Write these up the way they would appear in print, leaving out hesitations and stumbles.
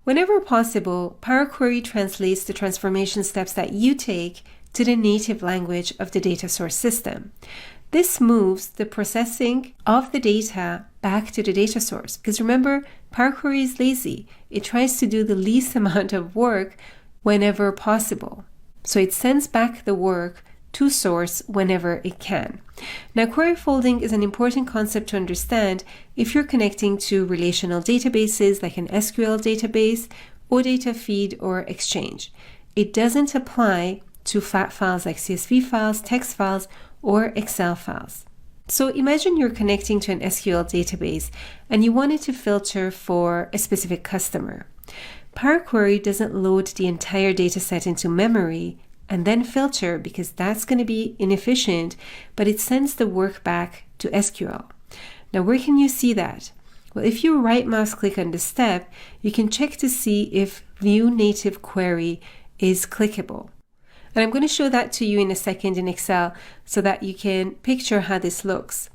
Whenever possible, Power Query translates the transformation steps that you take to the native language of the data source system. This moves the processing of the data back to the data source, because remember, Power Query is lazy. It tries to do the least amount of work whenever possible. So it sends back the work to source whenever it can. Now, query folding is an important concept to understand if you're connecting to relational databases like an SQL database, OData feed, or Exchange. It doesn't apply to fat files like CSV files, text files, or Excel files. So imagine you're connecting to an SQL database and you wanted to filter for a specific customer. Power Query doesn't load the entire dataset into memory and then filter, because that's going to be inefficient, but it sends the work back to SQL. Now, where can you see that? Well, if you right mouse click on the step, you can check to see if View Native Query is clickable. And I'm going to show that to you in a second in Excel so that you can picture how this looks.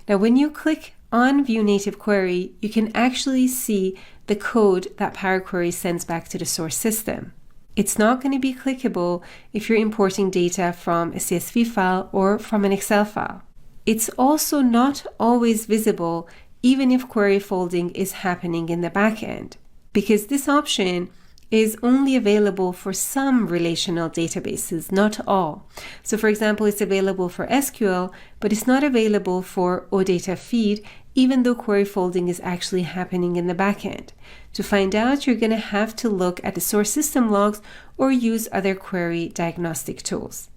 Now, when you click on View Native Query, you can actually see the code that Power Query sends back to the source system. It's not going to be clickable if you're importing data from a CSV file or from an Excel file. It's also not always visible even if query folding is happening in the backend, because this option is only available for some relational databases, not all. So for example, it's available for SQL, but it's not available for OData feed, even though query folding is actually happening in the backend. To find out, you're going to have to look at the source system logs or use other query diagnostic tools.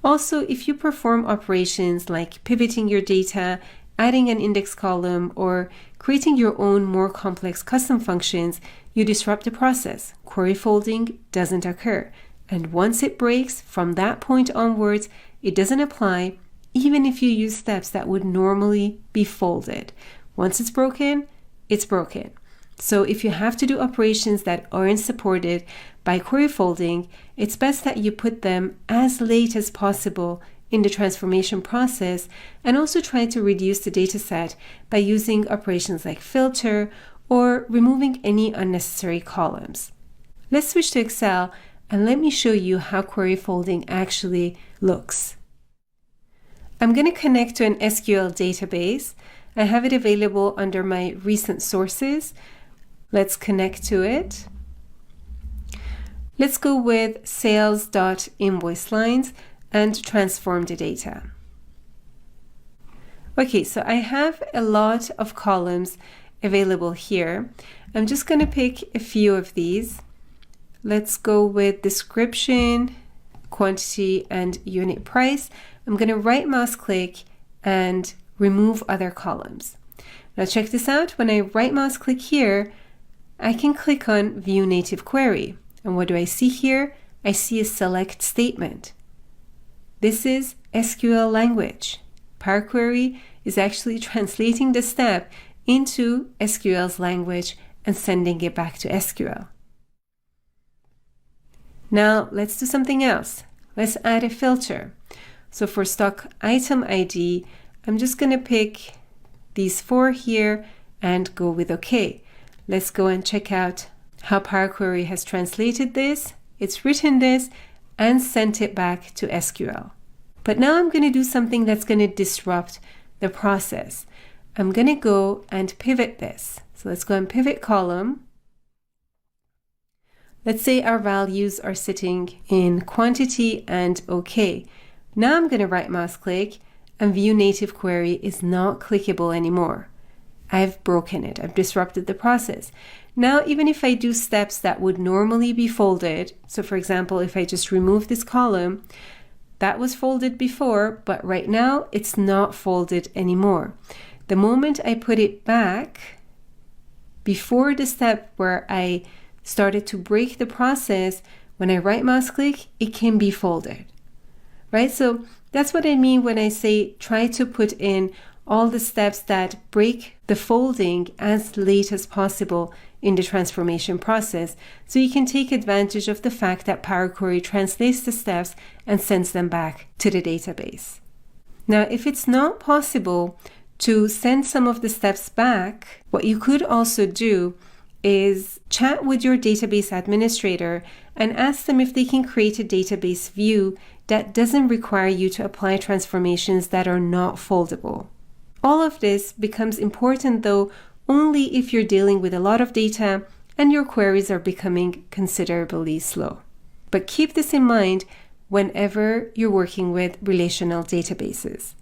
Also, if you perform operations like pivoting your data, adding an index column, or creating your own more complex custom functions, you disrupt the process. Query folding doesn't occur. And once it breaks, from that point onwards, it doesn't apply, even if you use steps that would normally be folded. Once it's broken, it's broken. So if you have to do operations that aren't supported by query folding, it's best that you put them as late as possible in the transformation process, and also try to reduce the dataset by using operations like filter or removing any unnecessary columns. Let's switch to Excel and let me show you how query folding actually looks. I'm going to connect to an SQL database. I have it available under my recent sources. Let's connect to it. Let's go with sales.invoice lines and transform the data. Okay, so I have a lot of columns available here. I'm just going to pick a few of these. Let's go with description, quantity, and unit price. I'm going to right mouse click and remove other columns. Now check this out. When I right mouse click here, I can click on View Native Query. And what do I see here? I see a select statement. This is SQL language. Power Query is actually translating the step into SQL's language and sending it back to SQL. Now let's do something else. Let's add a filter. So for stock item ID, I'm just going to pick these 4 here and go with OK. Let's go and check out how Power Query has translated this. It's written this and sent it back to SQL. But now I'm going to do something that's going to disrupt the process. I'm going to go and pivot this. So let's go and pivot column. Let's say our values are sitting in quantity and OK. Now I'm going to right mouse click and View Native Query is not clickable anymore. I've broken it. I've disrupted the process. Now, even if I do steps that would normally be folded, so for example, if I just remove this column, that was folded before, but right now it's not folded anymore. The moment I put it back, before the step where I started to break the process, when I right mouse click, it can be folded, right? So that's what I mean when I say try to put in all the steps that break the folding as late as possible in the transformation process, so you can take advantage of the fact that Power Query translates the steps and sends them back to the database. Now, if it's not possible to send some of the steps back, what you could also do is chat with your database administrator and ask them if they can create a database view that doesn't require you to apply transformations that are not foldable. All of this becomes important though only if you're dealing with a lot of data and your queries are becoming considerably slow. But keep this in mind whenever you're working with relational databases.